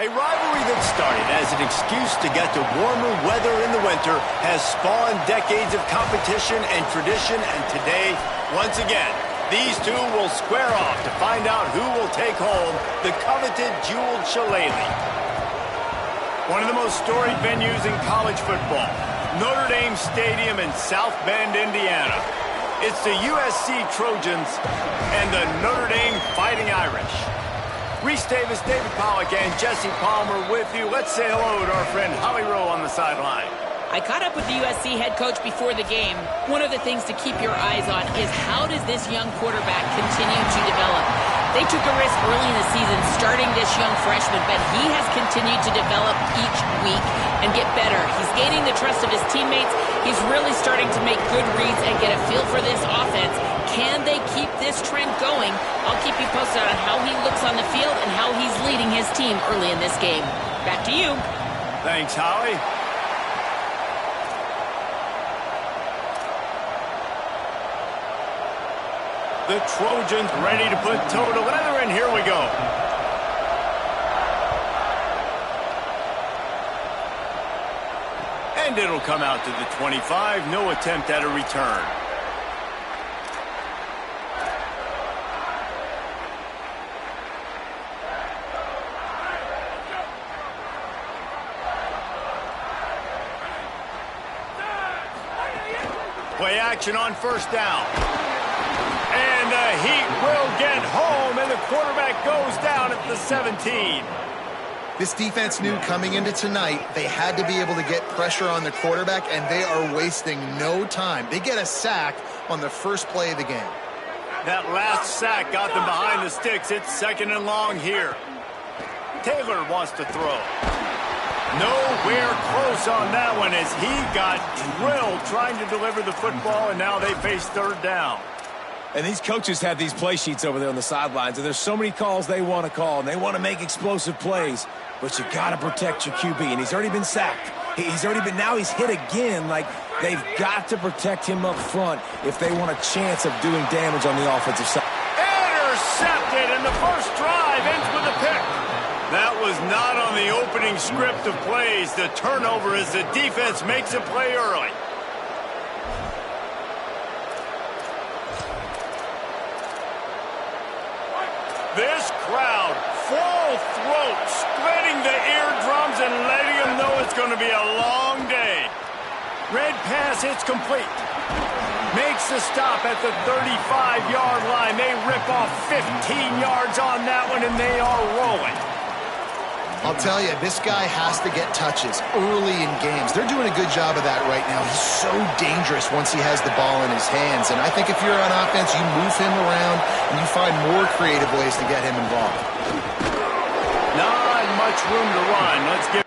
A rivalry that started as an excuse to get to warmer weather in the winter has spawned decades of competition and tradition, and today, once again, these two will square off to find out who will take home the coveted jeweled shillelagh. One of the most storied venues in college football, Notre Dame Stadium in South Bend, Indiana. It's the USC Trojans and the Notre Dame Fighting Irish. Reese Davis, David Pollack, and Jesse Palmer with you. Let's say hello to our friend Holly Rowe on the sideline. I caught up with the USC head coach before the game. One of the things to keep your eyes on is how does this young quarterback continue to develop? They took a risk early in the season starting this young freshman, but he has continued to develop each week and get better. He's gaining the trust of his teammates. He's really starting to make good reads and get a feel for this offense. Can they keep this trend going? I'll keep you posted on how he looks on the field and how he's leading his team early in this game. Back to you. Thanks, Holly. The Trojans ready to put toe to leather, and here we go. And it'll come out to the 25. No attempt at a return. Play action on first down. And the Heat will get home, and the quarterback goes down at the 17. This defense knew coming into tonight they had to be able to get pressure on the quarterback, and they are wasting no time. They get a sack on the first play of the game. That last sack got them behind the sticks. It's second and long here. Taylor wants to throw. Nowhere close on that one as he got drilled trying to deliver the football, and now they face third down. And these coaches have these play sheets over there on the sidelines, and there's so many calls they want to call, and they want to make explosive plays. But you got to protect your QB, and he's already been sacked. Now he's hit again. Like, they've got to protect him up front if they want a chance of doing damage on the offensive side. Intercepted, and the first drive ends with a pick. That was not on the opening script of plays. The turnover as the defense makes a play early. This crowd, full throat, splitting the eardrums and letting them know it's going to be a long day. Red pass hits complete. Makes the stop at the 35-yard line. They rip off 15 yards on that one, and they are rolling. I'll tell you, this guy has to get touches early in games. They're doing a good job of that right now. He's so dangerous once he has the ball in his hands. And I think if you're on offense, you move him around and you find more creative ways to get him involved. Not much room to run. Let's get...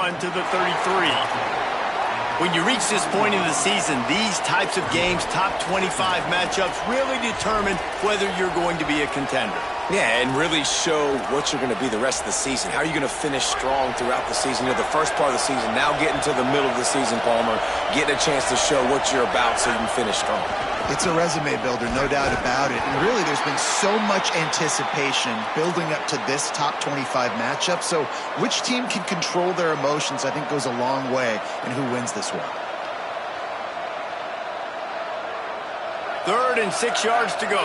On to the 33. When you reach this point in the season, these types of games, top 25 matchups, really determine whether you're going to be a contender. Yeah, and really show what you're going to be the rest of the season. How are you going to finish strong throughout the season? You know, the first part of the season, now getting to the middle of the season, Palmer, getting a chance to show what you're about so you can finish strong. It's a resume builder, no doubt about it. And really, there's been so much anticipation building up to this top 25 matchup. So which team can control their emotions, I think, goes a long way in who wins this one. 3rd and 6 yards to go.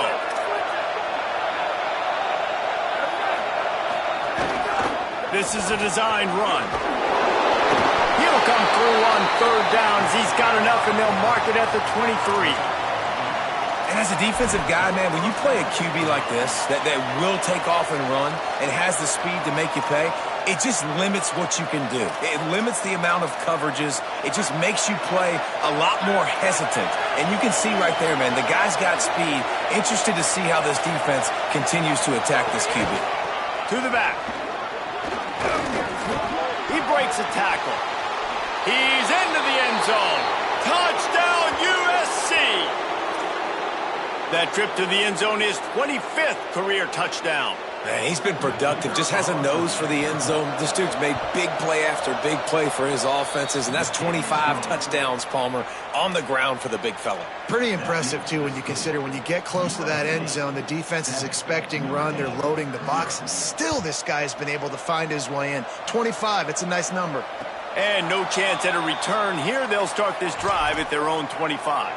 This is a designed run. He'll come through on 3rd downs. He's got enough, and they'll mark it at the 23. And as a defensive guy, man, when you play a QB like this that will take off and run and has the speed to make you pay, it just limits what you can do. It limits the amount of coverages. It just makes you play a lot more hesitant. And you can see right there, man, the guy's got speed. Interested to see how this defense continues to attack this QB. To the back. He breaks a tackle. He's into the end zone. Touchdown, USC! That trip to the end zone is 25th career touchdown. Man, he's been productive, just has a nose for the end zone. This dude's made big play after big play for his offenses, and that's 25 touchdowns, Palmer, on the ground for the big fella. Pretty impressive, too, when you consider when you get close to that end zone, the defense is expecting run, they're loading the box. Still, this guy's been able to find his way in. 25, it's a nice number. And no chance at a return here. They'll start this drive at their own 25.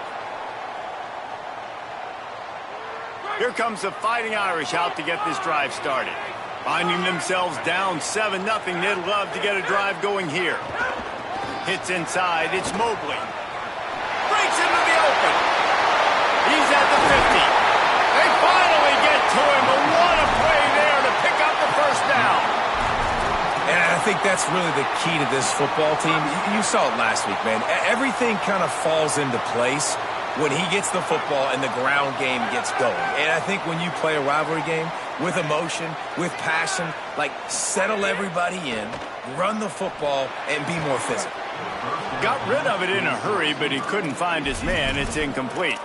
Here comes the Fighting Irish out to get this drive started. Finding themselves down 7-0, they'd love to get a drive going here. Hits inside, it's Mobley. Breaks into the open. He's at the 50. They finally get to him, but what a play there to pick up the first down. And I think that's really the key to this football team. You saw it last week, man. Everything kind of falls into place when he gets the football and the ground game gets going. And I think when you play a rivalry game with emotion, with passion, like settle everybody in, run the football, and be more physical. Got rid of it in a hurry, but he couldn't find his man. It's incomplete.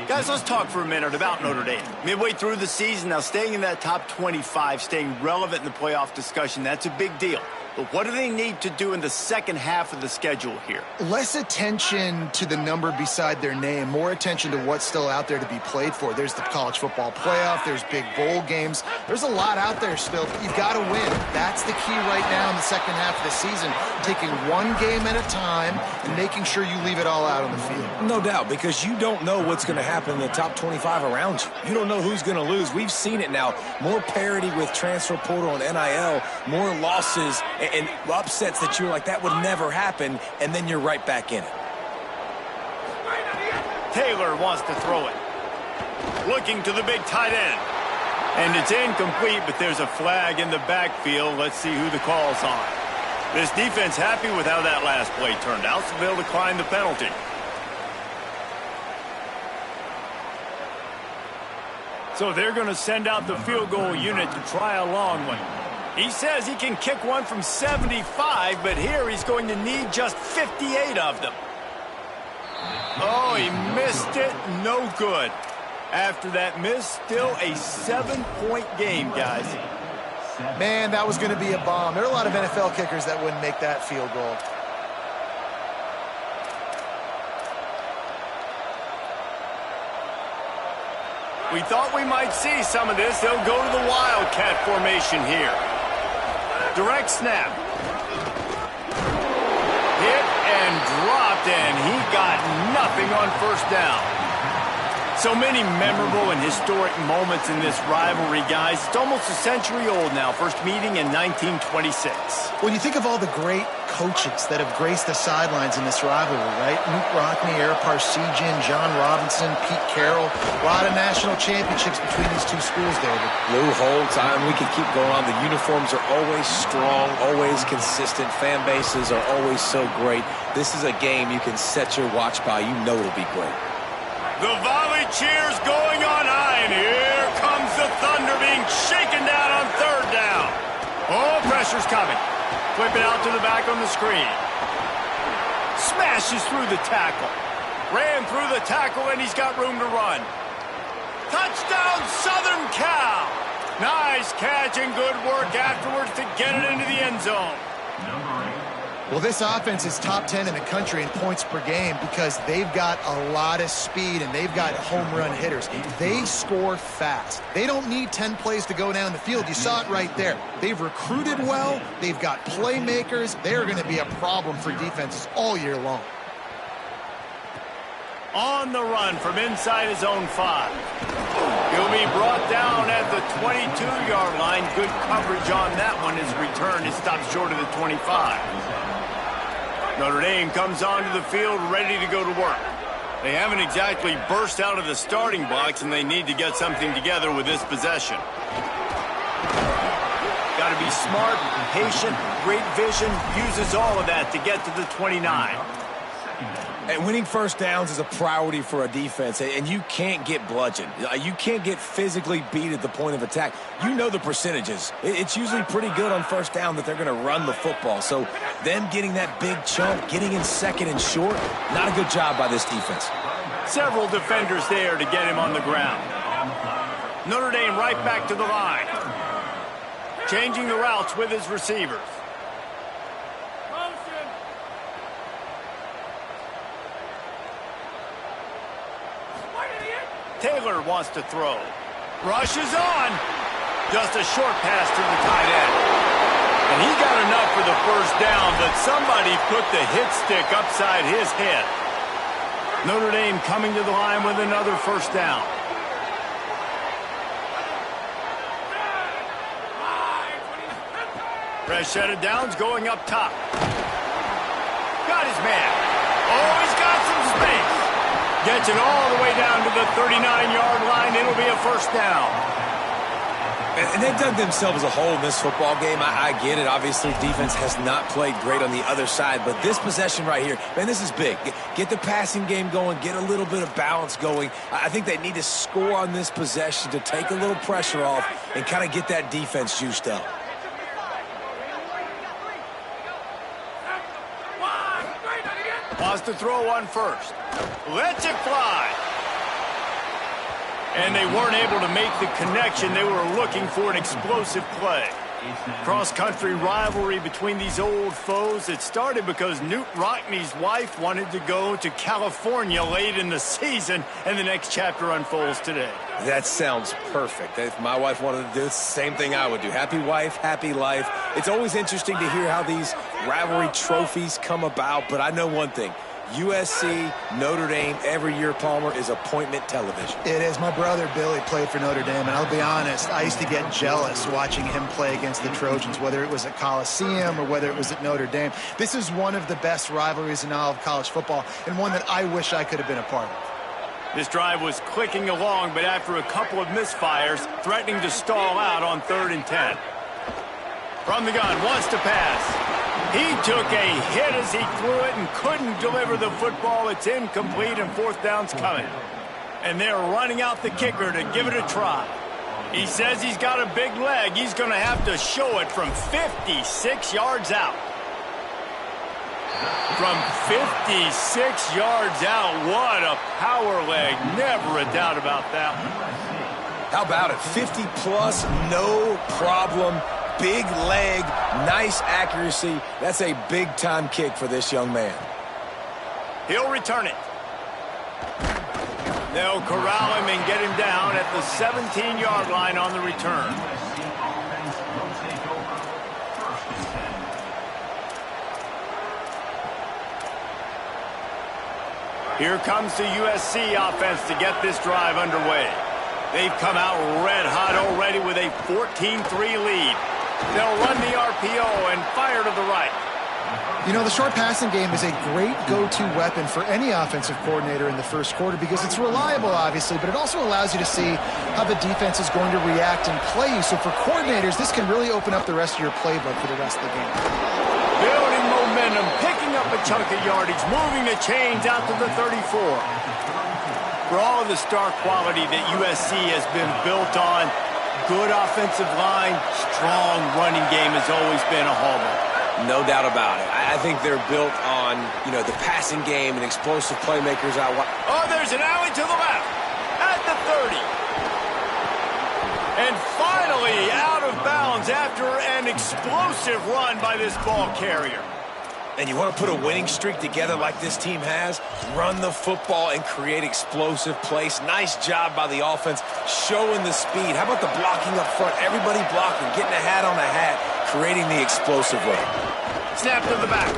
Guys, let's talk for a minute about Notre Dame. Midway through the season, now staying in that top 25, staying relevant in the playoff discussion, that's a big deal. But what do they need to do in the second half of the schedule here? Less attention to the number beside their name, more attention to what's still out there to be played for. There's the college football playoff, there's big bowl games. There's a lot out there still, but you've got to win. That's the key right now in the second half of the season, taking one game at a time and making sure you leave it all out on the field. No doubt, because you don't know what's going to happen in the top 25 around you. You don't know who's going to lose. We've seen it now. More parity with transfer portal and NIL, more losses and upsets that you're like, that would never happen, and then you're right back in it. Taylor wants to throw it. Looking to the big tight end. And it's incomplete, but there's a flag in the backfield. Let's see who the call's on. This defense happy with how that last play turned out, so they'll decline the penalty. So they're going to send out the field goal unit to try a long one. He says he can kick one from 75, but here he's going to need just 58 of them. Oh, he missed it. No good. After that miss, still a 7-point game, guys. Man, that was going to be a bomb. There are a lot of NFL kickers that wouldn't make that field goal. We thought we might see some of this. They'll go to the Wildcat formation here. Direct snap. Hit and dropped, and he got nothing on first down. So many memorable and historic moments in this rivalry, guys. It's almost a century old now. First meeting in 1926. When you think of all the great coaches that have graced the sidelines in this rivalry, right? Luke Rockne, Ara Parseghian, John Robinson, Pete Carroll. A lot of national championships between these two schools, David. Lou Holtz, we can keep going on. The uniforms are always strong, always consistent. Fan bases are always so great. This is a game you can set your watch by. You know it'll be great. The volley cheers going on high, and here comes the Thunder being shaken down on third down. Oh, pressure's coming. Flip it out to the back on the screen. Smashes through the tackle. Ran through the tackle, and he's got room to run. Touchdown, Southern Cal. Nice catch and good work afterwards to get it into the end zone. Well, this offense is top 10 in the country in points per game because they've got a lot of speed and they've got home run hitters. They score fast. They don't need 10 plays to go down the field. You saw it right there. They've recruited well. They've got playmakers. They're going to be a problem for defenses all year long. On the run from inside his own 5. He'll be brought down at the 22-yard line. Good coverage on that one. His return is stopped short of the 25. Notre Dame comes onto the field ready to go to work. They haven't exactly burst out of the starting blocks, and they need to get something together with this possession. Got to be smart, patient, great vision, uses all of that to get to the 29. And winning first downs is a priority for a defense, and you can't get bludgeoned. You can't get physically beat at the point of attack. You know the percentages. It's usually pretty good on first down that they're going to run the football. So them getting that big chunk, getting in second and short, not a good job by this defense. Several defenders there to get him on the ground. Notre Dame right back to the line. Changing the routes with his receivers. Taylor wants to throw. Rushes on. Just a short pass to the tight end. And he got enough for the first down, but somebody put the hit stick upside his head. Notre Dame coming to the line with another first down. Fresh set of downs going up top. Got his man. Oh, he's got some space. Gets it all the way down to the 39-yard line. It'll be a first down. And they dug themselves a hole in this football game. I get it. Obviously, defense has not played great on the other side. But this possession right here, man, this is big. Get the passing game going. Get a little bit of balance going. I think they need to score on this possession to take a little pressure off and kind of get that defense juiced up. Wants to throw on first. Lets it fly. And they weren't able to make the connection. They were looking for an explosive play. Cross-country rivalry between these old foes. It started because Newt Rockne's wife wanted to go to California late in the season, and the next chapter unfolds today. That sounds perfect. If my wife wanted to do the same thing I would do. Happy wife, happy life. It's always interesting to hear how these rivalry trophies come about, but I know one thing. USC, Notre Dame, every year, Palmer, is appointment television. It is. My brother Billy played for Notre Dame, and I'll be honest, I used to get jealous watching him play against the Trojans, whether it was at Coliseum or whether it was at Notre Dame. This is one of the best rivalries in all of college football, and one that I wish I could have been a part of. This drive was clicking along, but after a couple of misfires, threatening to stall out on 3rd and 10. From the gun, wants to pass. He took a hit as he threw it and couldn't deliver the football. It's incomplete, and 4th down's coming. And they're running out the kicker to give it a try. He says he's got a big leg. He's going to have to show it from 56 yards out. From 56 yards out, what a power leg. Never a doubt about that one. How about it? 50-plus, no problem. Big leg, nice accuracy. That's a big-time kick for this young man. He'll return it. They'll corral him and get him down at the 17-yard line on the return. Here comes the USC offense to get this drive underway. They've come out red hot already with a 14-3 lead. They'll run the RPO and fire to the right. You know, the short passing game is a great go-to weapon for any offensive coordinator in the first quarter because it's reliable, obviously, but it also allows you to see how the defense is going to react and play you. So for coordinators, this can really open up the rest of your playbook for the rest of the game. Building momentum, picking up a chunk of yardage, moving the chains out to the 34. For all of the star quality that USC has been built on, good offensive line, strong running game has always been a hallmark. No doubt about it. I think they're built on, the passing game and explosive playmakers out wide. Oh, there's an alley to the left at the 30. And finally out of bounds after an explosive run by this ball carrier. And you want to put a winning streak together like this team has? Run the football and create explosive plays. Nice job by the offense, showing the speed. How about the blocking up front? Everybody blocking, getting a hat on a hat, creating the explosive run. Snap to the back.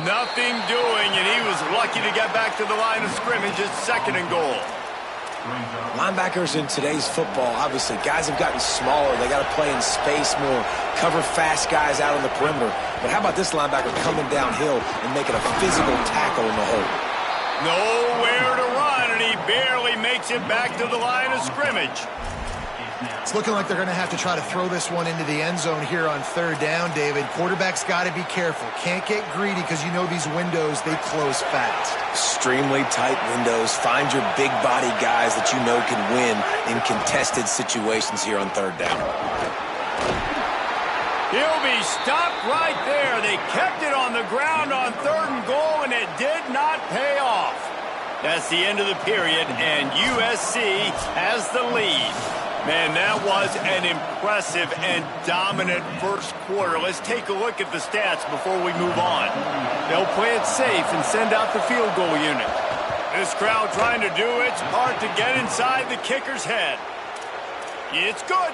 Nothing doing, and he was lucky to get back to the line of scrimmage. It's 2nd and goal. Linebackers in today's football, obviously, guys have gotten smaller. They got to play in space more, cover fast guys out on the perimeter. But how about this linebacker coming downhill and making a physical tackle in the hole? Nowhere to run, and he barely makes it back to the line of scrimmage. It's looking like they're going to have to try to throw this one into the end zone here on 3rd down, David. Quarterback's got to be careful. Can't get greedy because you know these windows, they close fast. Extremely tight windows. Find your big body guys that you know can win in contested situations here on 3rd down. He'll be stopped right there. They kept it on the ground on 3rd and goal, and it did not pay off. That's the end of the period, and USC has the lead. Man, that was an impressive and dominant first quarter. Let's take a look at the stats before we move on. They'll play it safe and send out the field goal unit. This crowd trying to do its part to get inside the kicker's head. It's good.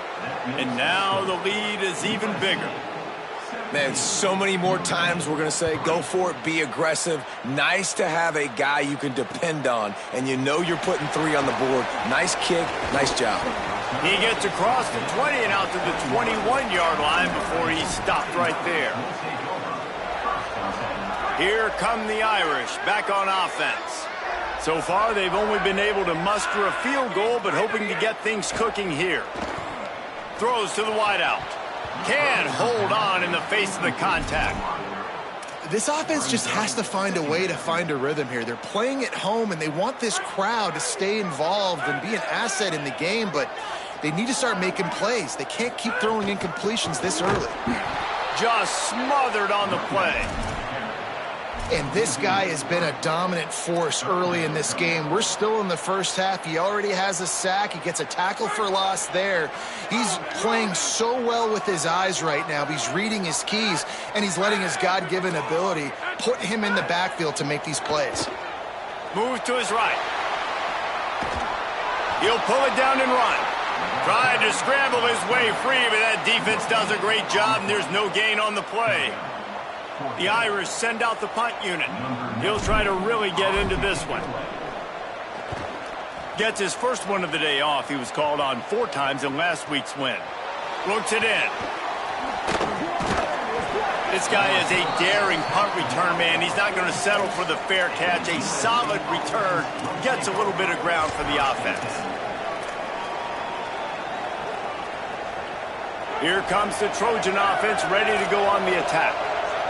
And now the lead is even bigger. Man, so many more times we're going to say, go for it, be aggressive. Nice to have a guy you can depend on, and you know you're putting 3 on the board. Nice kick, nice job. He gets across the 20 and out to the 21-yard line before he's stopped right there. Here come the Irish, back on offense. So far, they've only been able to muster a field goal, but hoping to get things cooking here. Throws to the wideout. Can hold on in the face of the contact. This offense just has to find a way to find a rhythm here. They're playing at home, and they want this crowd to stay involved and be an asset in the game, but they need to start making plays. They can't keep throwing incompletions this early. Just smothered on the play. And this guy has been a dominant force early in this game. We're still in the first half. He already has a sack. He gets a tackle for loss there. He's playing so well with his eyes right now. He's reading his keys, and he's letting his God-given ability put him in the backfield to make these plays. Move to his right. He'll pull it down and run. Tried to scramble his way free, but that defense does a great job, and there's no gain on the play. The Irish send out the punt unit. He'll try to really get into this one. Gets his first one of the day off. He was called on 4 times in last week's win. Looks it in. This guy is a daring punt return man. He's not going to settle for the fair catch. A solid return. Gets a little bit of ground for the offense. Here comes the Trojan offense ready to go on the attack.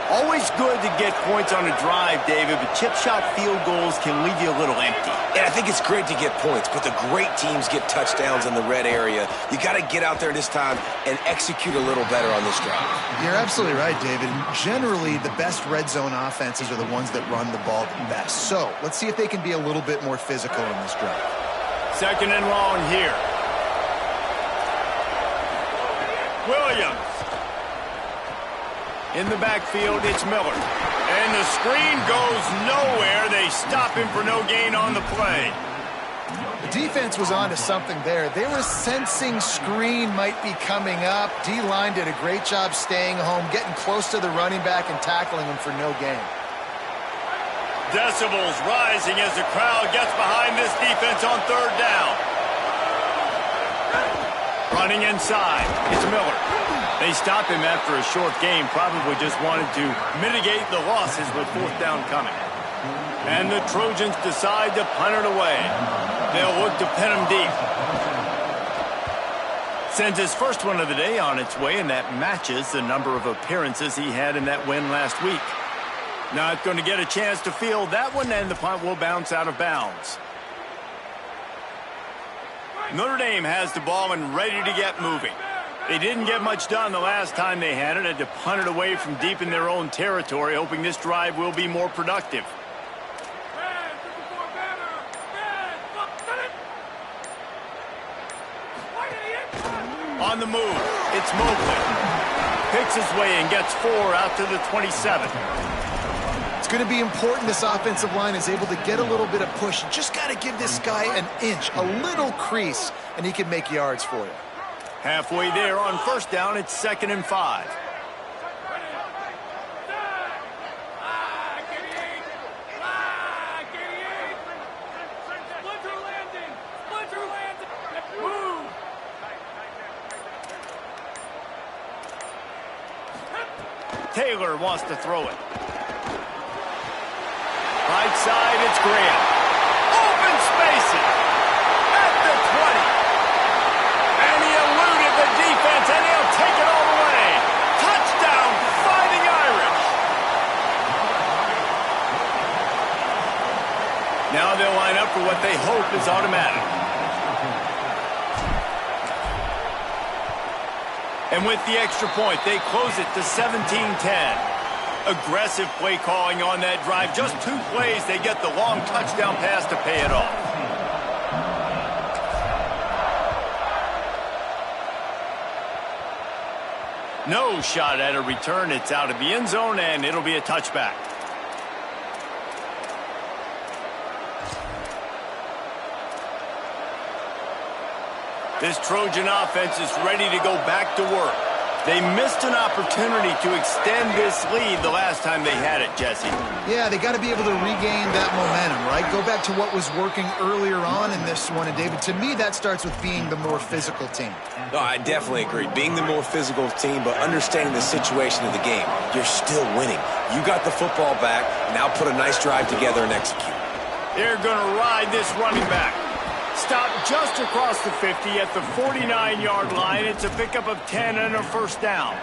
Always good to get points on a drive, David, but chip shot field goals can leave you a little empty. And I think it's great to get points, but the great teams get touchdowns in the red area. You got to get out there this time and execute a little better on this drive. You're absolutely right, David. Generally, the best red zone offenses are the ones that run the ball the best. So let's see if they can be a little bit more physical in this drive. 2nd and long here. Williams. In the backfield, it's Miller. And the screen goes nowhere. They stop him for no gain on the play. The defense was onto something there. They were sensing screen might be coming up. D-line did a great job staying home, getting close to the running back and tackling him for no gain. Decibels rising as the crowd gets behind this defense on 3rd down. Running inside, it's Miller. They stop him after a short game, probably just wanted to mitigate the losses with 4th down coming. And the Trojans decide to punt it away. They'll look to pin him deep. Sends his first one of the day on its way, and that matches the number of appearances he had in that win last week. Not going to get a chance to field that one, and the punt will bounce out of bounds. Notre Dame has the ball and ready to get moving. They didn't get much done the last time they had to punt it away from deep in their own territory, hoping this drive will be more productive. On the move, it's Mobley. Picks his way and gets 4 out to the 27. It's going to be important this offensive line is able to get a little bit of push. You just got to give this guy an inch, a little crease, and he can make yards for you. Halfway there on first down, it's 2nd and 5. Taylor wants to throw it. Right side, it's Graham. Open spaces at the 20. And he eluded the defense, and he'll take it all the way. Touchdown, Fighting Irish. Now they'll line up for what they hope is automatic. And with the extra point, they close it to 17-10. Aggressive play calling on that drive. Just 2 plays, they get the long touchdown pass to pay it off. No shot at a return. It's out of the end zone, and it'll be a touchback. This Trojan offense is ready to go back to work. They missed an opportunity to extend this lead the last time they had it, Jesse. Yeah, they got to be able to regain that momentum, right? Go back to what was working earlier on in this one. And, David, to me, that starts with being the more physical team. No, I definitely agree. Being the more physical team, but understanding the situation of the game. You're still winning. You got the football back. Now put a nice drive together and execute. They're going to ride this running back. Stop just across the 50 at the 49-yard line. It's a pickup of 10 and a first down.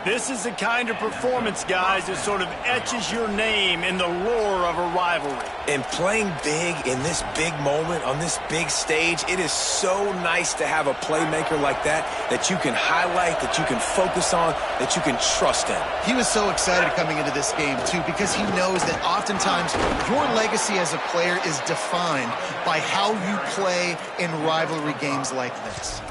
This is the kind of performance, guys, that sort of etches your name in the lore of a rivalry. And playing big in this big moment, on this big stage, it is so nice to have a playmaker like that you can highlight, that you can focus on, that you can trust in. He was so excited coming into this game, too, because he knows that oftentimes your legacy as a player is defined by how you play in rivalry games like this.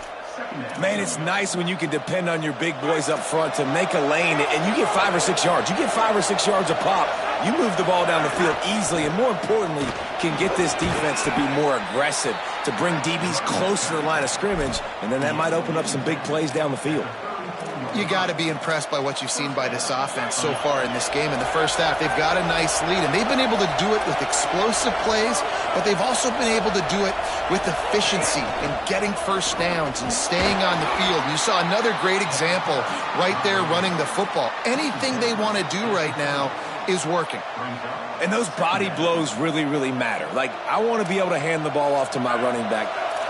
Man, it's nice when you can depend on your big boys up front to make a lane, and you get 5 or 6 yards. You get 5 or 6 yards a pop. You move the ball down the field easily, and more importantly, can get this defense to be more aggressive, to bring DBs close to the line of scrimmage, and then that might open up some big plays down the field. You got to be impressed by what you've seen by this offense so far in this game. In the first half, they've got a nice lead, and they've been able to do it with explosive plays, but they've also been able to do it with efficiency and getting first downs and staying on the field. You saw another great example right there running the football. Anything they want to do right now is working. And those body blows really, really matter. Like, I want to be able to hand the ball off to my running back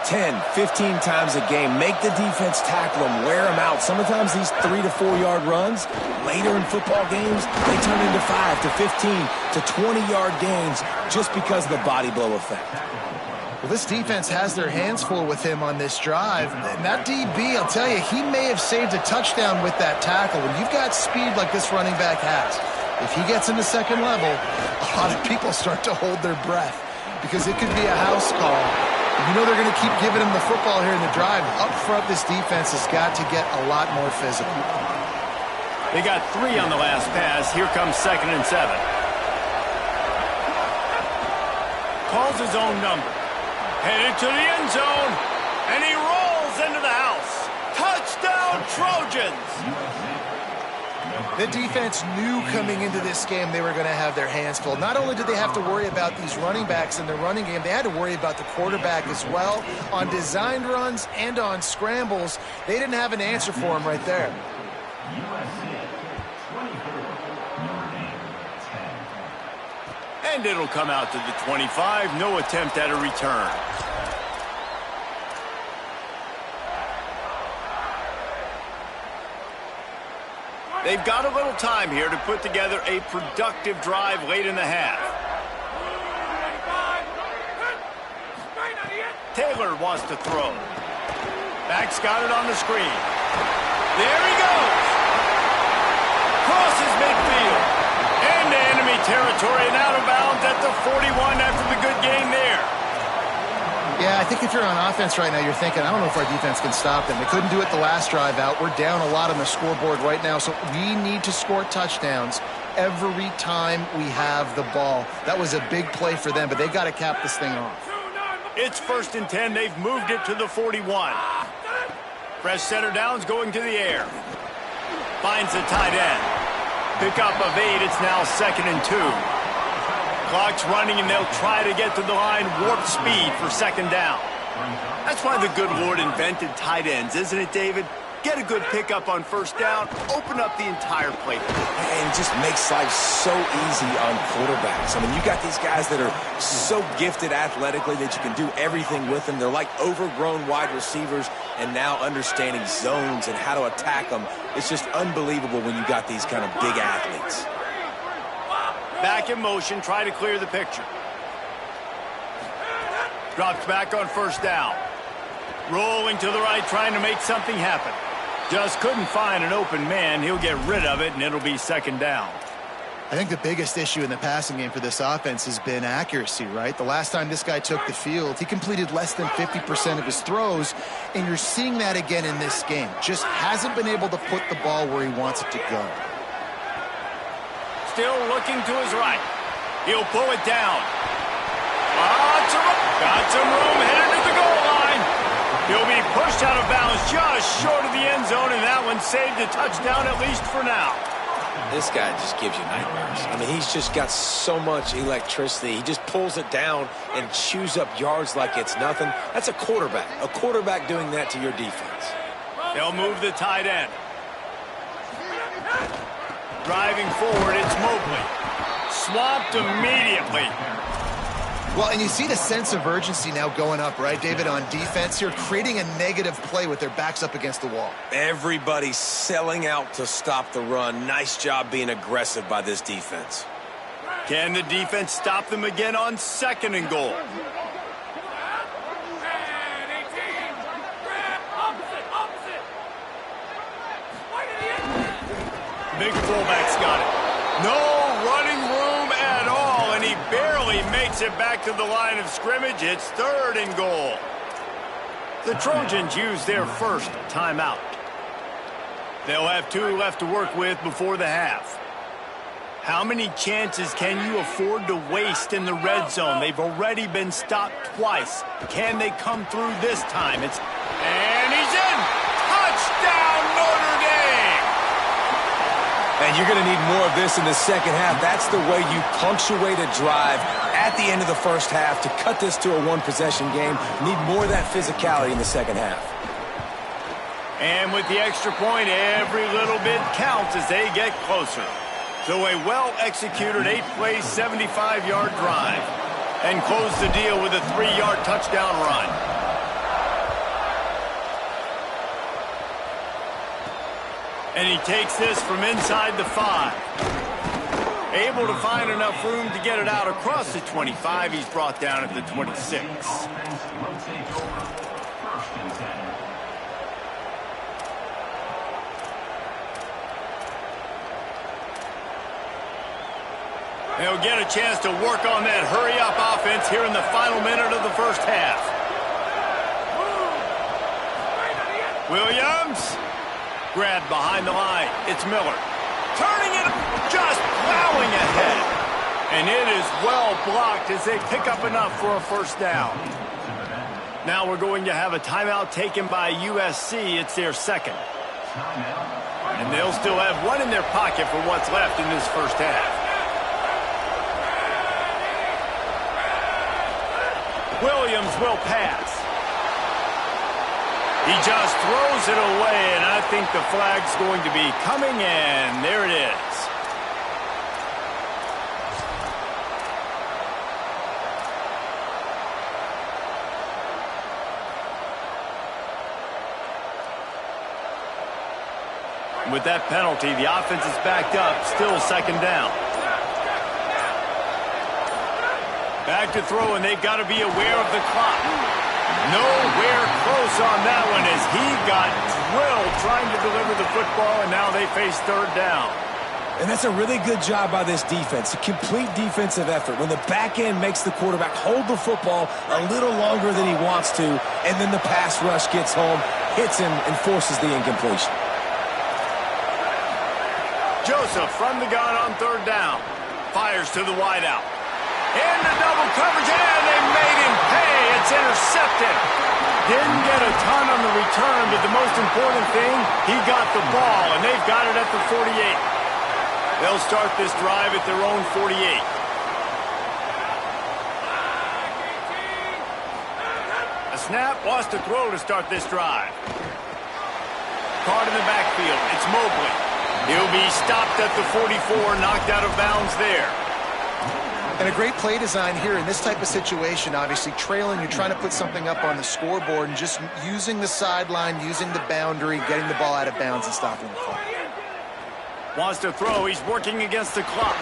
10, 15 times a game. Make the defense tackle them, wear them out. Sometimes these 3 to 4 yard runs, later in football games, they turn into 5 to 15 to 20 yard gains just because of the body blow effect. Well, this defense has their hands full with him on this drive. And that DB, I'll tell you, he may have saved a touchdown with that tackle. When you've got speed like this running back has, if he gets into second level, a lot of people start to hold their breath because it could be a house call. You know they're going to keep giving him the football here in the drive. Up front, this defense has got to get a lot more physical. They got 3 on the last pass. Here comes 2nd and 7. Calls his own number. Headed to the end zone. And he rolls into the house. Touchdown, Trojans! The defense knew coming into this game they were going to have their hands full. Not only did they have to worry about these running backs in the running game, they had to worry about the quarterback as well. On designed runs and on scrambles, they didn't have an answer for him right there. And it'll come out to the 25. No attempt at a return. They've got a little time here to put together a productive drive late in the half. Taylor wants to throw. Back's got it on the screen. There he goes. Crosses midfield. Into enemy territory and out of bounds at the 41 after the good game there. Yeah, I think if you're on offense right now, you're thinking, I don't know if our defense can stop them. They couldn't do it the last drive out. We're down a lot on the scoreboard right now, so we need to score touchdowns every time we have the ball. That was a big play for them, but they got to cap this thing off. It's 1st and 10. They've moved it to the 41. Fresh center downs going to the air. Finds the tight end. Pickup of 8. It's now 2nd and 2. Clock's running, and they'll try to get to the line warp speed for 2nd down. That's why the good Lord invented tight ends, isn't it, David? Get a good pickup on 1st down, open up the entire play. And it just makes life so easy on quarterbacks. I mean, you got these guys that are so gifted athletically that you can do everything with them. They're like overgrown wide receivers, and now understanding zones and how to attack them. It's just unbelievable when you got these kind of big athletes. Back in motion, try to clear the picture. Drops back on 1st down. Rolling to the right, trying to make something happen. Just couldn't find an open man. He'll get rid of it, and it'll be 2nd down. I think the biggest issue in the passing game for this offense has been accuracy, right? The last time this guy took the field, he completed less than 50% of his throws, and you're seeing that again in this game. Just hasn't been able to put the ball where he wants it to go. Still looking to his right. He'll pull it down. Got some room, headed to the goal line. He'll be pushed out of bounds just short of the end zone, and that one saved a touchdown, at least for now. This guy just gives you nightmares. I mean, he's just got so much electricity. He just pulls it down and chews up yards like it's nothing. That's a quarterback. A quarterback doing that to your defense. They'll move the tight end. Driving forward, it's Mobley. Swamped immediately. Well, and you see the sense of urgency now going up, right, David, on defense here, creating a negative play with their backs up against the wall. Everybody's selling out to stop the run. Nice job being aggressive by this defense. Can the defense stop them again on 2nd and goal? Big fullback's got it. No running room at all, and he barely makes it back to the line of scrimmage. It's 3rd and goal. The Trojans use their first timeout. They'll have 2 left to work with before the half. How many chances can you afford to waste in the red zone? They've already been stopped twice. Can they come through this time? And he's in! Touchdown, Notre Dame! And you're going to need more of this in the 2nd half. That's the way you punctuate a drive at the end of the 1st half to cut this to a one-possession game. You need more of that physicality in the 2nd half. And with the extra point, every little bit counts as they get closer. So a well-executed 8-play, 75-yard drive. And close the deal with a 3-yard touchdown run. And he takes this from inside the 5. Able to find enough room to get it out across the 25. He's brought down at the 26. They'll get a chance to work on that hurry-up offense here in the final minute of the 1st half. Williams. Grabbed behind the line. It's Miller. Turning it, just plowing ahead. And it is well blocked as they pick up enough for a 1st down. Now we're going to have a timeout taken by USC. It's their 2nd. And they'll still have 1 in their pocket for what's left in this 1st half. Williams will pass. He just throws it away, and I think the flag's going to be coming, and there it is. With that penalty, the offense is backed up, still 2nd down. Back to throw, and they've got to be aware of the clock. Nowhere close on that one as he got drilled trying to deliver the football, and now they face 3rd down. And that's a really good job by this defense, a complete defensive effort. When the back end makes the quarterback hold the football a little longer than he wants to, and then the pass rush gets home, hits him, and forces the incompletion. Joseph from the gun on third down. Fires to the wideout. Into double coverage, and they made him pay. It's intercepted. Didn't get a ton on the return, but the most important thing, he got the ball, and they've got it at the 48. They'll start this drive at their own 48. A snap, wants to throw to start this drive. Caught in the backfield. It's Mobley. He'll be stopped at the 44, knocked out of bounds there. And a great play design here in this type of situation. Obviously, trailing, you're trying to put something up on the scoreboard, and just using the sideline, using the boundary, getting the ball out of bounds and stopping the clock. Wants to throw. He's working against the clock.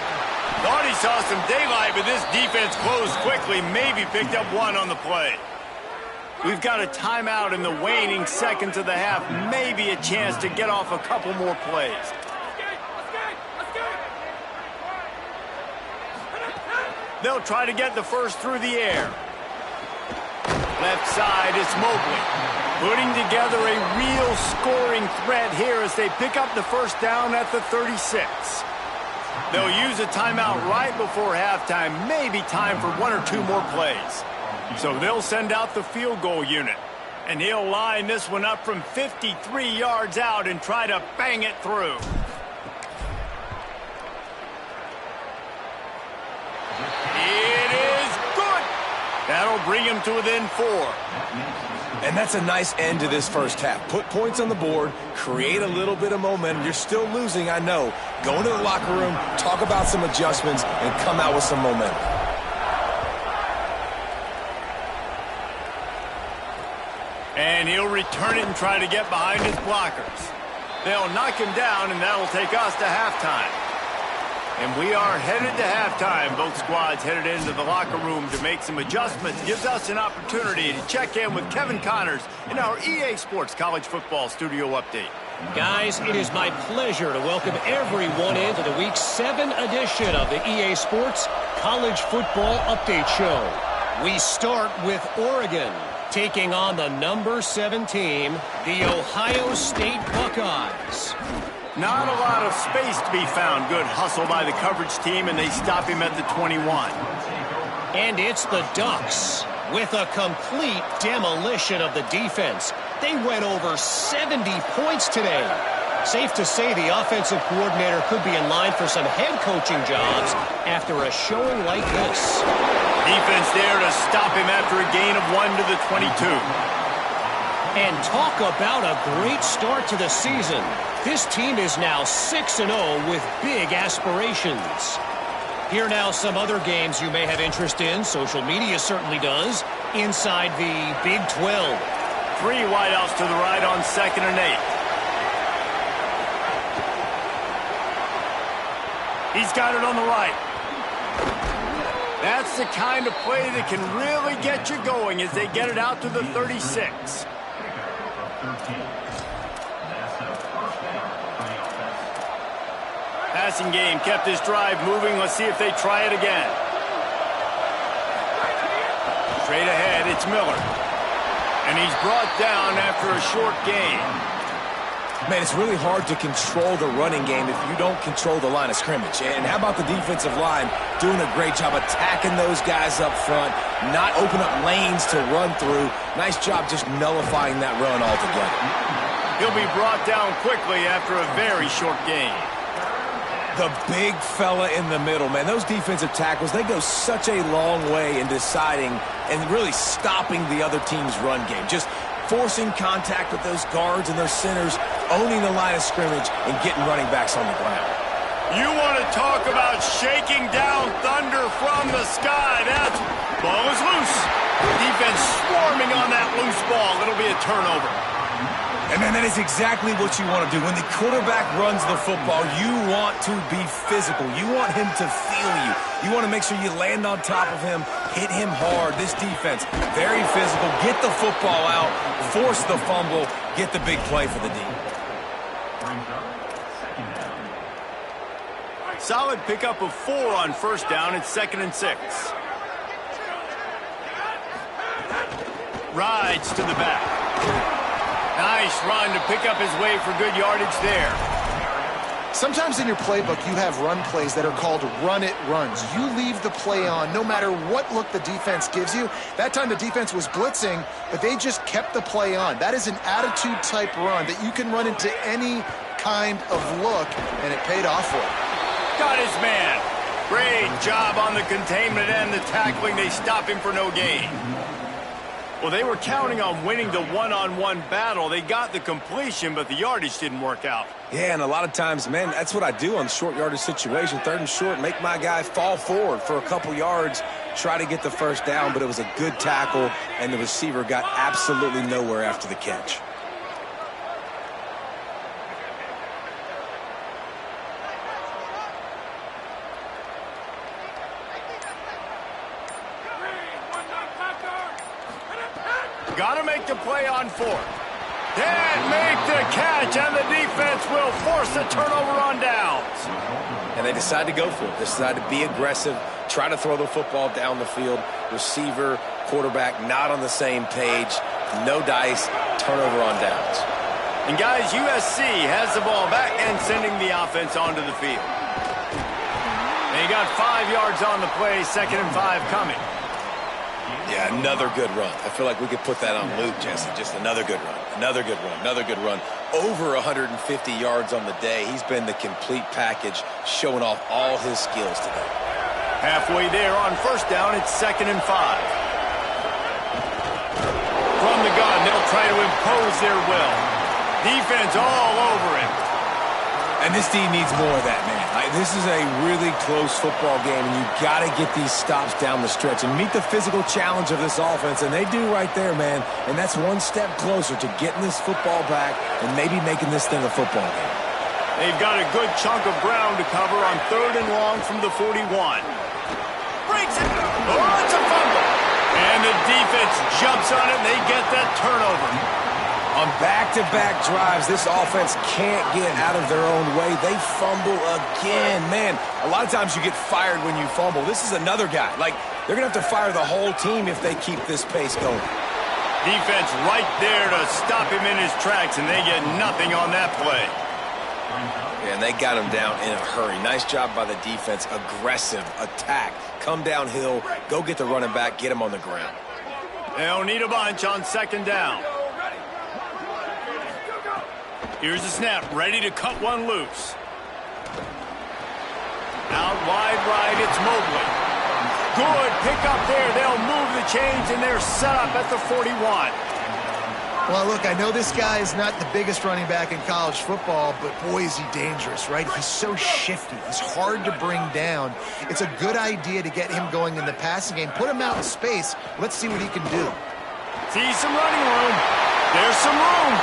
Thought he saw some daylight, but this defense closed quickly. Maybe picked up one on the play. We've got a timeout in the waning seconds of the half. Maybe a chance to get off a couple more plays. They'll try to get the first through the air. Left side, it's Mobley. Putting together a real scoring threat here as they pick up the first down at the 36. They'll use a timeout right before halftime. Maybe time for one or two more plays. So they'll send out the field goal unit. And he'll line this one up from 53 yards out and try to bang it through. It is good. That'll bring him to within 4. And that's a nice end to this first half. Put points on the board, create a little bit of momentum. You're still losing, I know. Go into the locker room, talk about some adjustments, and come out with some momentum. And he'll return it and try to get behind his blockers. They'll knock him down, and that'll take us to halftime. And we are headed to halftime. Both squads headed into the locker room to make some adjustments. Gives us an opportunity to check in with Kevin Connors in our EA Sports College Football Studio Update. Guys, it is my pleasure to welcome everyone into the Week 7 edition of the EA Sports College Football Update Show. We start with Oregon, taking on the number 7 team, the Ohio State Buckeyes. Not a lot of space to be found. Good hustle by the coverage team, and they stop him at the 21. And it's the Ducks with a complete demolition of the defense. They went over 70 points today. Safe to say the offensive coordinator could be in line for some head coaching jobs after a showing like this. Defense there to stop him after a gain of 1 to the 22. And talk about a great start to the season. This team is now 6-0 with big aspirations. Here now some other games you may have interest in. Social media certainly does. Inside the Big 12. 3 wideouts to the right on 2nd and 8. He's got it on the right. That's the kind of play that can really get you going as they get it out to the 36. Passing game kept this drive moving. Let's see if they try it again. Straight ahead, it's Miller. And he's brought down after a short gain. Man, it's really hard to control the running game if you don't control the line of scrimmage. And how about the defensive line doing a great job attacking those guys up front, not open up lanes to run through. Nice job just nullifying that run altogether. He'll be brought down quickly after a very short gain. The big fella in the middle, man. Those defensive tackles, they go such a long way in deciding and really stopping the other team's run game. Just forcing contact with those guards and those centers, owning the line of scrimmage, and getting running backs on the ground. You want to talk about shaking down thunder from the sky. That ball is loose. Defense swarming on that loose ball. It'll be a turnover. And then that is exactly what you want to do. When the quarterback runs the football, you want to be physical. You want him to feel you. You want to make sure you land on top of him, hit him hard. This defense, very physical. Get the football out, force the fumble, get the big play for the D. solid pickup of 4 on first down. It's 2nd and 6. Rides to the back. Nice run to pick up his way for good yardage there. Sometimes in your playbook, you have run plays that are called run-it runs. You leave the play on no matter what look the defense gives you. That time the defense was blitzing, but they just kept the play on. That is an attitude-type run that you can run into any kind of look, and it paid off for him. Got his man. Great job on the containment and the tackling. They stop him for no gain. Well, they were counting on winning the one-on-one battle. They got the completion, but the yardage didn't work out. Yeah, and a lot of times, man, that's what I do on short yardage situation. 3rd and short, make my guy fall forward for a couple yards, try to get the first down, but it was a good tackle, and the receiver got absolutely nowhere after the catch. Got to make the play on 4th. Then make the catch, and the defense will force a turnover on downs. And they decide to go for it. They decide to be aggressive, try to throw the football down the field. Receiver, quarterback, not on the same page. No dice, turnover on downs. And guys, USC has the ball back and sending the offense onto the field. They got 5 yards on the play, 2nd and 5 coming. Yeah, another good run. I feel like we could put that on Luke, Jesse. Just another good run, another good run, another good run. Over 150 yards on the day. He's been the complete package, showing off all his skills today. Halfway there on first down, it's 2nd and 5. From the gun, they'll try to impose their will. Defense all over him. And this team needs more of that, man. This is a really close football game, and you've got to get these stops down the stretch and meet the physical challenge of this offense, and they do right there, man. And that's one step closer to getting this football back and maybe making this thing a football game. They've got a good chunk of ground to cover on 3rd and long from the 41. Breaks it. Oh, it's a fumble. And the defense jumps on it, and they get that turnover. On back-to-back drives, this offense can't get out of their own way. They fumble again. Man, a lot of times you get fired when you fumble. This is another guy. Like, they're going to have to fire the whole team if they keep this pace going. Defense right there to stop him in his tracks, and they get nothing on that play. Yeah, and they got him down in a hurry. Nice job by the defense. Aggressive attack. Come downhill, go get the running back, get him on the ground. They'll need a bunch on 2nd down. Here's the snap, ready to cut one loose. Out wide right, it's Mobley. Good pick up there. They'll move the chains, and they're set up at the 41. Well, look, I know this guy is not the biggest running back in college football, but boy, is he dangerous, right? He's so shifty. He's hard to bring down. It's a good idea to get him going in the passing game. Put him out in space. Let's see what he can do. See some running room. There's some room.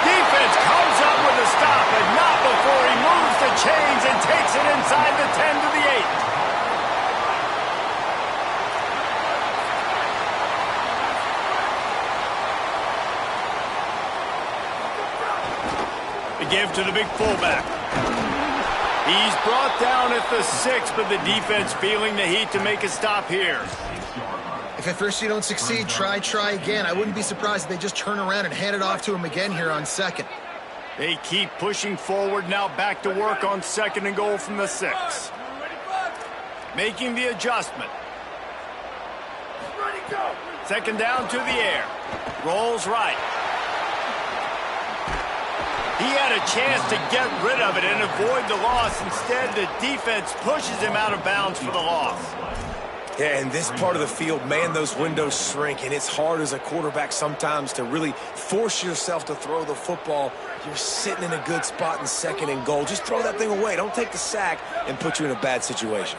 Defense comes up with a stop, but not before he moves the chains and takes it inside the 10 to the 8. The give to the big fullback. He's brought down at the 6, but the defense feeling the heat to make a stop here. If at first you don't succeed, try again. I wouldn't be surprised if they just turn around and hand it off to him again here on 2nd. They keep pushing forward, now back to work on 2nd and goal from the 6. Making the adjustment. 2nd down to the air. Rolls right. He had a chance to get rid of it and avoid the loss. Instead, the defense pushes him out of bounds for the loss. Yeah, in this part of the field, man, those windows shrink, and it's hard as a quarterback sometimes to really force yourself to throw the football. You're sitting in a good spot in 2nd and goal. Just throw that thing away. Don't take the sack and put you in a bad situation.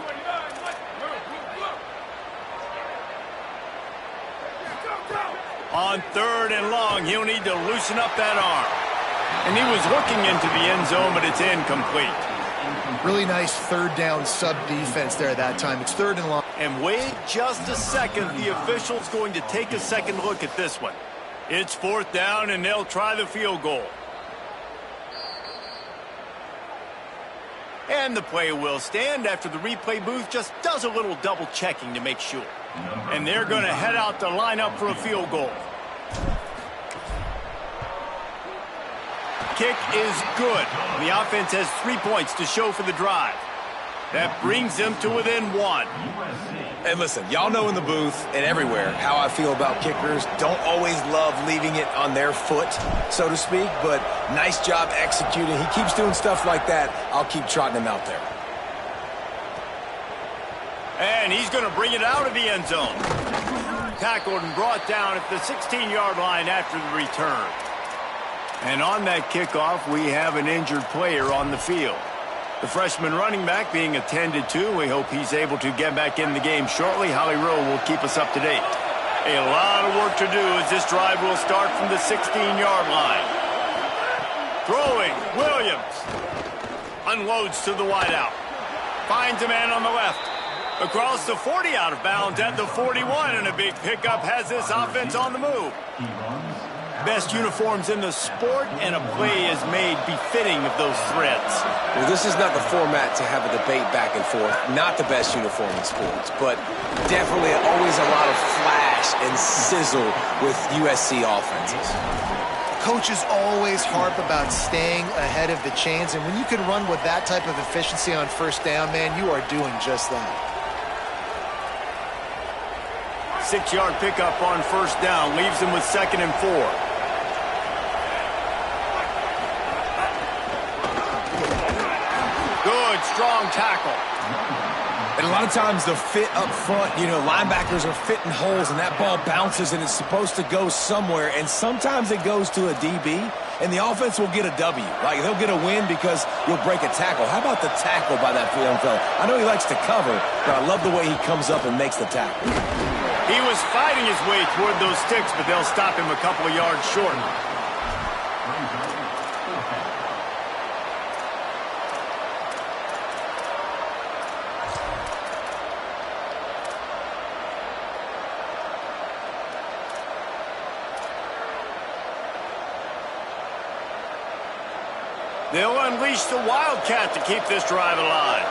On 3rd and long, he'll need to loosen up that arm. And he was looking into the end zone, but it's incomplete. Really nice 3rd down sub-defense there that time. It's 3rd and long. And wait just a second. The official's going to take a second look at this one. It's 4th down, and they'll try the field goal. And the play will stand after the replay booth just does a little double checking to make sure. And they're going to head out to line up for a field goal. Kick is good. The offense has 3 points to show for the drive. That brings them to within 1. And listen, y'all know in the booth and everywhere how I feel about kickers. Don't always love leaving it on their foot, so to speak, but nice job executing. He keeps doing stuff like that. I'll keep trotting him out there. And he's going to bring it out of the end zone. Tackled and brought down at the 16-yard line after the return. And on that kickoff, we have an injured player on the field. The freshman running back being attended to. We hope he's able to get back in the game shortly. Holly Rowe will keep us up to date. A lot of work to do as this drive will start from the 16-yard line. Throwing, Williams. Unloads to the wideout. Finds a man on the left. Across the 40, out of bounds at the 41, and a big pickup has this offense on the move. Best uniforms in the sport, and a play is made befitting of those threads. Well, this is not the format to have a debate back and forth. Not the best uniform in sports, but definitely always a lot of flash and sizzle with USC offenses. Coaches always harp about staying ahead of the chains, and when you can run with that type of efficiency on first down, man, you are doing just that. 6-yard pickup on first down leaves them with 2nd and 4. Good, strong tackle. And a lot of times the fit up front, you know, linebackers are fitting holes and that ball bounces and it's supposed to go somewhere, and sometimes it goes to a DB and the offense will get a W. Like, they'll get a win because you'll break a tackle. How about the tackle by that young fella? I know he likes to cover, but I love the way he comes up and makes the tackle. He was fighting his way toward those sticks, but they'll stop him a couple of yards short. They'll unleash the Wildcat to keep this drive alive.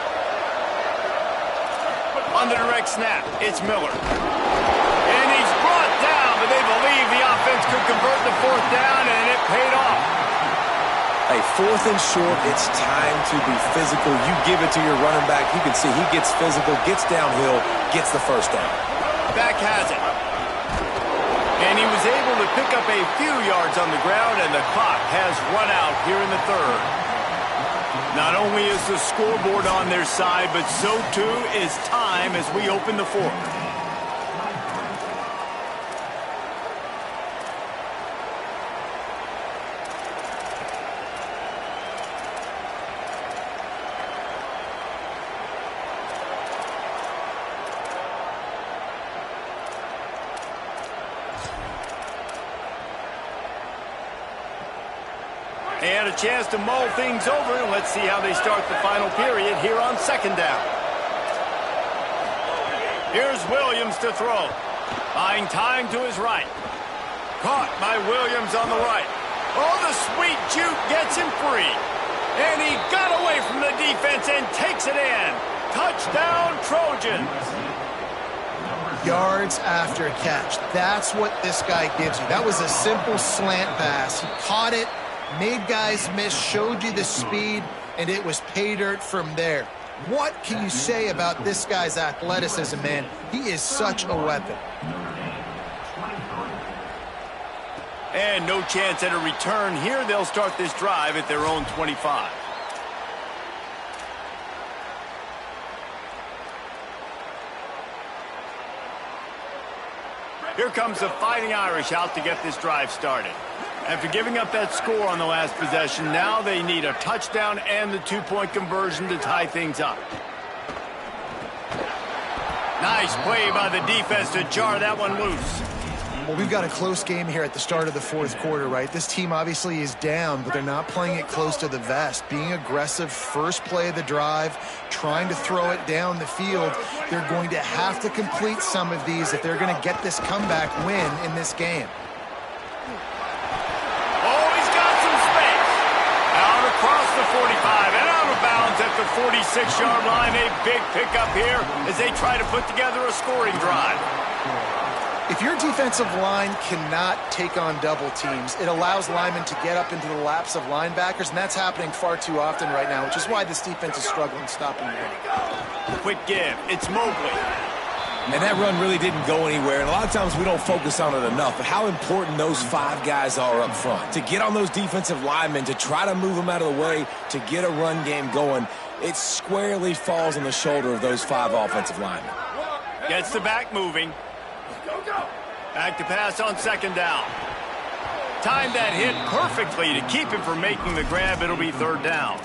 On the direct snap, it's Miller. And he's brought down, but they believe the offense could convert the 4th down, and it paid off. Hey, 4th and short, it's time to be physical. You give it to your running back. You can see he gets physical, gets downhill, gets the first down. Back has it. And he was able to pick up a few yards on the ground, and the clock has run out here in the 3rd. Not only is the scoreboard on their side, but so too is time as we open the 4th. And a chance to mull things over. Let's see how they start the final period here on 2nd down. Here's Williams to throw. Buying time to his right. Caught by Williams on the right. Oh, the sweet juke gets him free. And he got away from the defense and takes it in. Touchdown, Trojans. Yards after catch. That's what this guy gives you. That was a simple slant pass. He caught it, made guys miss, showed you the speed, and it was pay dirt from there. What can you say about this guy's athleticism, man? He is such a weapon. And no chance at a return here. They'll start this drive at their own 25. Here comes the Fighting Irish out to get this drive started. After giving up that score on the last possession, now they need a touchdown and the 2-point conversion to tie things up. Nice play by the defense to jar that one loose. Well, we've got a close game here at the start of the 4th quarter, right? This team obviously is down, but they're not playing it close to the vest. Being aggressive, first play of the drive, trying to throw it down the field. They're going to have to complete some of these if they're going to get this comeback win in this game. Oh, he's got some space. Out across the 45 and out of bounds at the 46-yard line. A big pickup here as they try to put together a scoring drive. If your defensive line cannot take on double teams, it allows linemen to get up into the laps of linebackers, and that's happening far too often right now, which is why this defense is struggling stopping the run. Quick give. It's Mobley. And that run really didn't go anywhere, and a lot of times we don't focus on it enough, but how important those 5 guys are up front. To get on those defensive linemen, to try to move them out of the way, to get a run game going, it squarely falls on the shoulder of those 5 offensive linemen. Gets the back moving. Back to pass on second down. Timed that hit perfectly to keep him from making the grab. It'll be third down.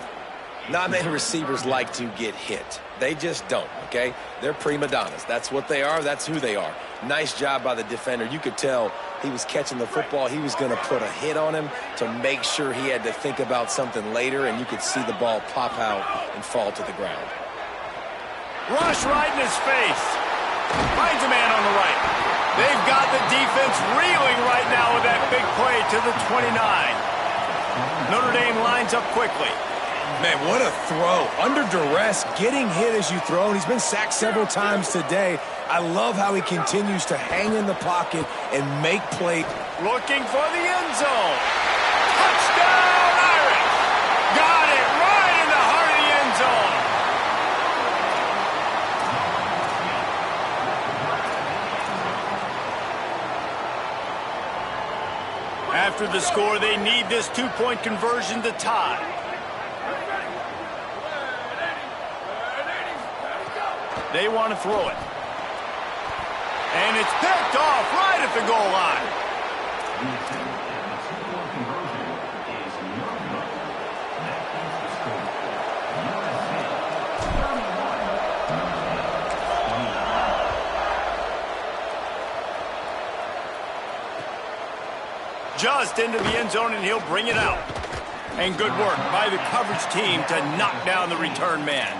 Not many receivers like to get hit. They just don't, okay? They're prima donnas. That's what they are. That's who they are. Nice job by the defender. You could tell he was catching the football. He was going to put a hit on him to make sure he had to think about something later, and you could see the ball pop out and fall to the ground. Rush right in his face. Finds a man on the right. They've got the defense reeling right now with that big play to the 29. Notre Dame lines up quickly. Man, what a throw. Under duress, getting hit as you throw. And he's been sacked several times today. I love how he continues to hang in the pocket and make plays. Looking for the end zone. Touchdown, Irish. Got it right in the heart of the end zone. After the score, they need this 2-point conversion to tie. They want to throw it. And it's picked off right at the goal line. Just into the end zone, and he'll bring it out. And good work by the coverage team to knock down the return man.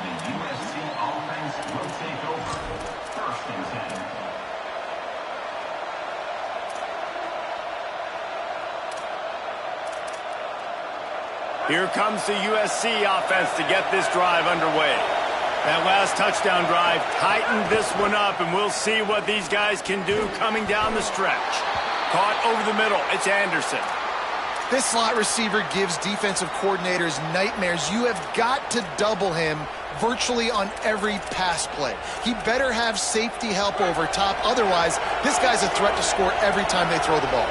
Here comes the USC offense to get this drive underway. That last touchdown drive tightened this one up, and we'll see what these guys can do coming down the stretch. Caught over the middle. It's Anderson. This slot receiver gives defensive coordinators nightmares. You have got to double him virtually on every pass play. He better have safety help over top. Otherwise, this guy's a threat to score every time they throw the ball.